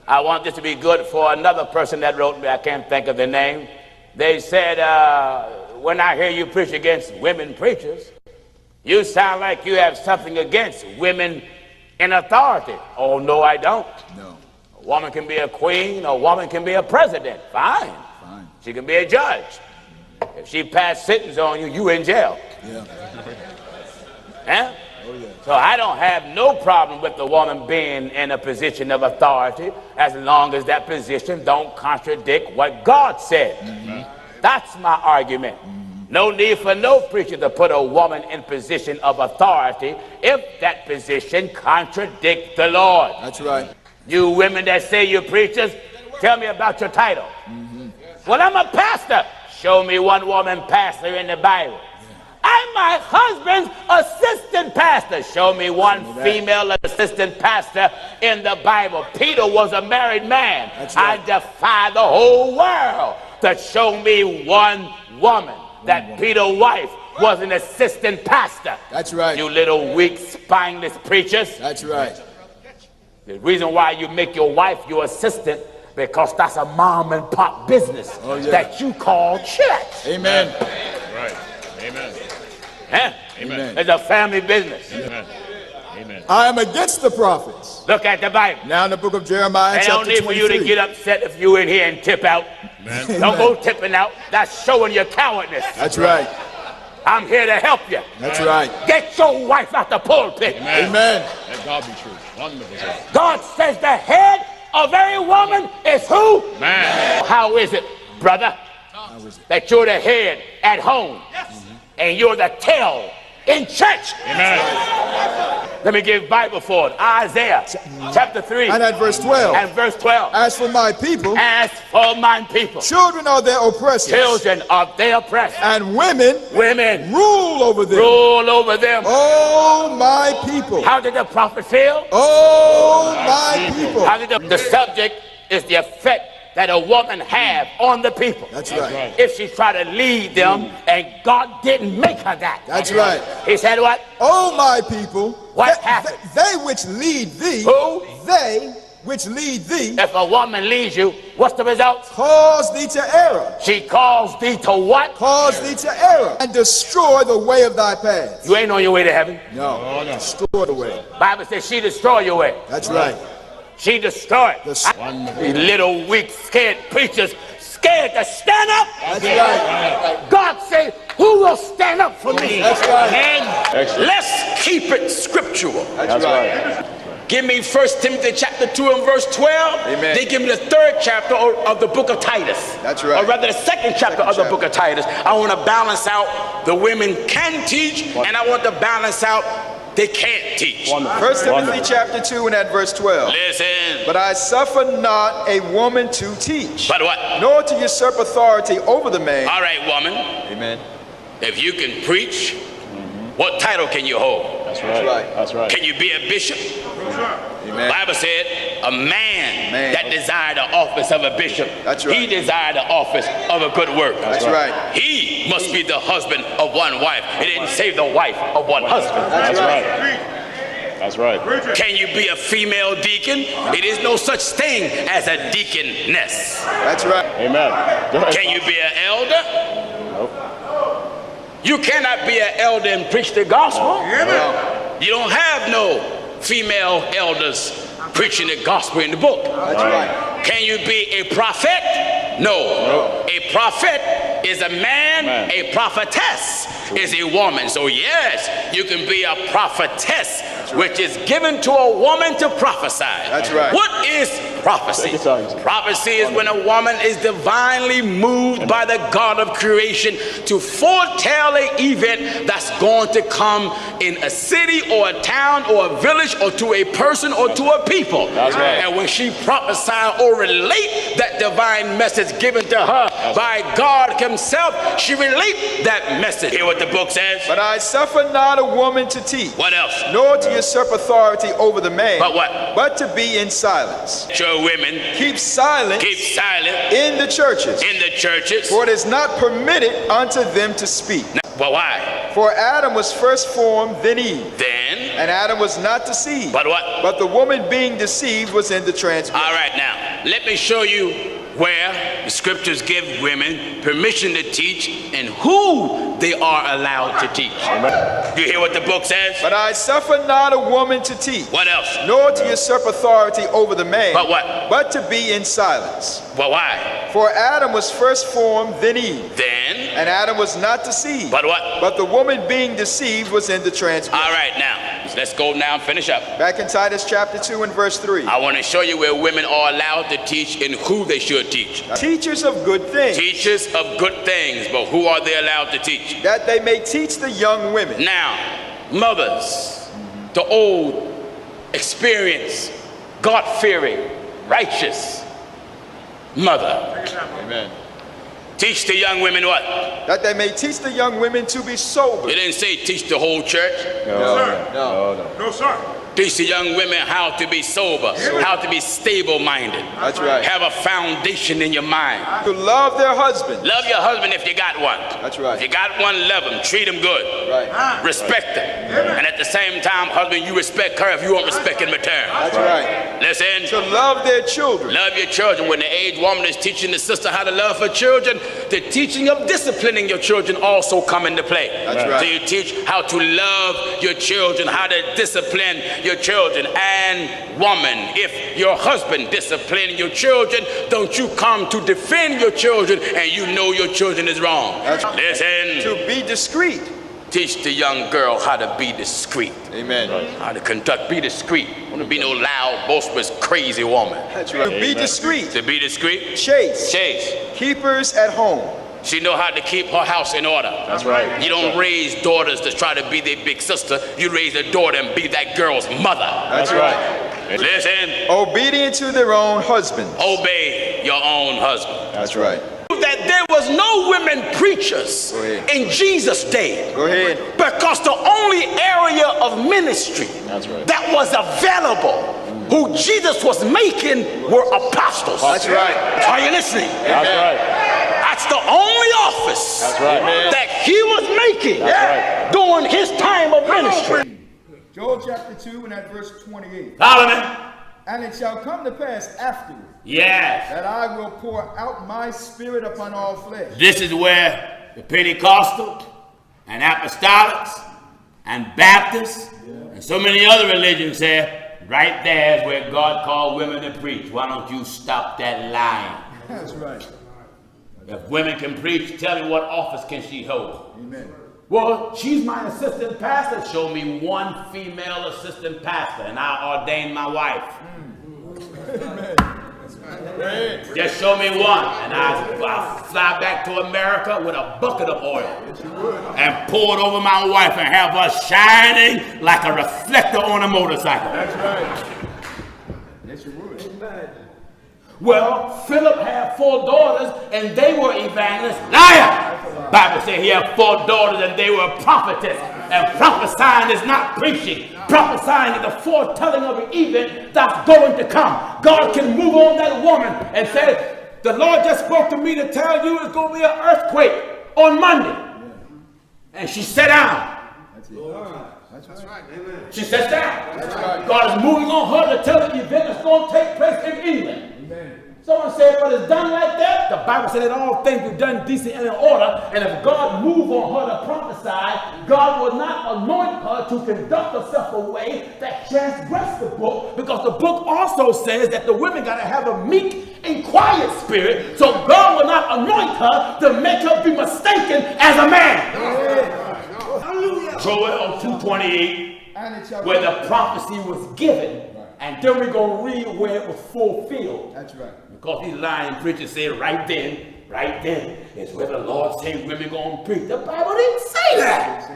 I want this to be good for another person that wrote me. I can't think of the name. They said, when I hear you preach against women preachers, you sound like you have something against women in authority. Oh, no, I don't. No. A woman can be a queen, a woman can be a president. Fine. She can be a judge. If she passed sentence on you, you in jail. Yeah. Huh? Oh, yeah. So I don't have no problem with the woman being in a position of authority as long as that position don't contradict what God said. Mm-hmm. That's my argument. Mm-hmm. No need for no preacher to put a woman in position of authority if that position contradicts the Lord. That's right. You women that say you're preachers, tell me about your title. Mm-hmm. Well, I'm a pastor. Show me one woman pastor in the Bible. I'm my husband's assistant pastor. Show me one female assistant pastor in the Bible. Peter was a married man. Right. I defy the whole world to show me one woman that Peter's wife was an assistant pastor. That's right. You little weak, spineless preachers. That's right. The reason why you make your wife your assistant, because that's a mom and pop business that you call church. Amen. Right. Amen. Huh? Amen. It's a family business. Amen. Amen. I am against the prophets. Look at the Bible. Now in the book of Jeremiah, Ain't chapter no need 23. for you to get upset if you in here and tip out. Amen. Don't go tipping out. That's showing your cowardness. That's right. I'm here to help you. That's right. Get your wife out the pulpit. Amen. Amen. Let God be true. 100%. God says the head of every woman is who? Man. How is it, brother, that you're the head at home and you're the tail in church? Amen. Let me give Bible for it. Isaiah chapter 3 And at verse 12. and verse 12. As for my people, As for mine people, children are their oppressors. children of their oppressed, And women women rule over them. rule over them. Oh, my people. How did the prophet feel? Oh, my people. How did the subject is the effect that a woman have on the people. That's right. If she try to lead them and God didn't make her that. That's right. He said what? Oh, my people. What happened? They which lead thee. Who? They which lead thee. If a woman leads you, what's the result? Cause thee to error. She calls thee to what? Cause thee to error. And destroy the way of thy paths. You ain't on your way to heaven. No. Destroy the way. Bible says she destroy your way. That's right. She destroyed. These little weak, scared preachers, scared to stand up. That's right. God said, who will stand up for me? That's right. And let's keep it scriptural. That's right. Give me 1 Timothy chapter 2 and verse 12. Amen. Then give me the 3rd chapter of the book of Titus. That's right. Or rather the 2nd chapter of the book of Titus. I want to balance out the women can teach, and I want to balance out they can't teach. 1 Timothy chapter 2 and at verse 12. Listen. But I suffer not a woman to teach. But what? Nor to usurp authority over the man. All right, woman. Amen. If you can preach, what title can you hold? That's right. That's right. Can you be a bishop? Amen. The Bible said a man that desired the office of a bishop, That's right. he desired the office of a good work. That's right. He must be the husband of one wife. It didn't say the wife of one husband. That's right. That's right. Can you be a female deacon? It is no such thing as a deaconess. That's right. Amen. Go ahead. Can you be an elder? Nope. You cannot be an elder and preach the gospel. You don't have no female elders preaching the gospel in the book. That's right. Can you be a prophet? No. A prophet is a man. A prophetess is a woman. So yes, you can be a prophetess, which is given to a woman to prophesy. That's right. What is prophecy? Prophecy is when a woman is divinely moved by the God of creation to foretell an event that's going to come in a city or a town or a village or to a person or to a people. That's right. And when she prophesy or relate that divine message given to her by God himself, she relate that message. Hear what the book says? But I suffer not a woman to teach. What else? Nor to usurp authority over the man. But what? But to be in silence. Sure, women. Keep silence. Keep silent. In the churches. In the churches. For it is not permitted unto them to speak. Well, why? For Adam was first formed, then Eve. Then And Adam was not deceived. But what? But the woman being deceived was in the transgression. All right, now, let me show you where the scriptures give women permission to teach and who they are allowed to teach. You hear what the book says? But I suffer not a woman to teach. What else? Nor to usurp authority over the man. But what? But to be in silence. Well, why? For Adam was first formed, then Eve. Then? And Adam was not deceived. But what? But the woman being deceived was in the transgression. All right, now, let's go now and finish up. Back in Titus chapter 2 and verse 3. I want to show you where women are allowed to teach and who they should teach. Teachers of good things. Teachers of good things, but who are they allowed to teach? That they may teach the young women. Now, mothers, the old, experienced, God-fearing, righteous mother. Amen. Teach the young women what? That they may teach the young women to be sober. It didn't say teach the whole church. No, sir. Teach the young women how to be sober, how to be stable-minded. That's right. Have a foundation in your mind. To love their husband. Love your husband if you got one. That's right. If you got one, love him. Treat him good. Right. Respect him. And at the same time, husband, you respect her if you won't respect in return. That's right. Listen. To love their children. Love your children. When the aged woman is teaching the sister how to love her children, the teaching of disciplining your children also come into play. That's right. So you teach how to love your children, how to discipline your children. And woman, if your husband disciplining your children, don't you come to defend your children and you know your children is wrong. That's right. Listen. To be discreet. Teach the young girl how to be discreet. Amen. How to conduct, be discreet. Don't want to be no loud, boisterous, crazy woman. That's right. To be discreet. To be discreet. Chaste. Chaste. Keepers at home. She know how to keep her house in order. That's right. You don't raise daughters to try to be their big sister. You raise a daughter and be that girl's mother. That's right. Listen. Obedient to their own husbands. Obey your own husband. That's right. That there was no women preachers in Jesus' day. Go ahead. Because the only area of ministry that was available, who Jesus was making, were apostles. That's right. Are you listening? That's right. That's the only office that he was making during his time of ministry. Joel chapter 2 and at verse 28. Solomon. And it shall come to pass afterward that I will pour out my spirit upon all flesh. This is where the Pentecostal and Apostolics and Baptists and so many other religions say, right there is where God called women to preach. Why don't you stop that lying? That's right. If women can preach, tell me what office can she hold? Amen. Well, she's my assistant pastor. Show me one female assistant pastor and I'll ordain my wife. Just show me one and I'll fly back to America with a bucket of oil and pour it over my wife and have her shining like a reflector on a motorcycle. That's right. Yes, you would. Well, Philip had 4 daughters and they were evangelists. Liar! Bible says he had 4 daughters and they were prophetess. And prophesying is not preaching. Prophesying is the foretelling of an event that's going to come. God can move on that woman and say, the Lord just spoke to me to tell you it's going to be an earthquake on Monday. And she sat down. That's it. That's right. Amen. She sat down. That's right. God is moving on her to tell the event that's going to take place in England. Amen. Someone said, but it's done like that. The Bible said that all things were done decent and in order. And if God moved on her to prophesy, God will not anoint her to conduct herself a way that transgressed the book. Because the book also says that the women got to have a meek and quiet spirit. So God will not anoint her to make her be mistaken as a man. Joel 2:28, where the prophecy was given. And then we're going to read where it was fulfilled. That's right. Because these lying preachers say right then is where the Lord said women going to preach. The Bible didn't say that.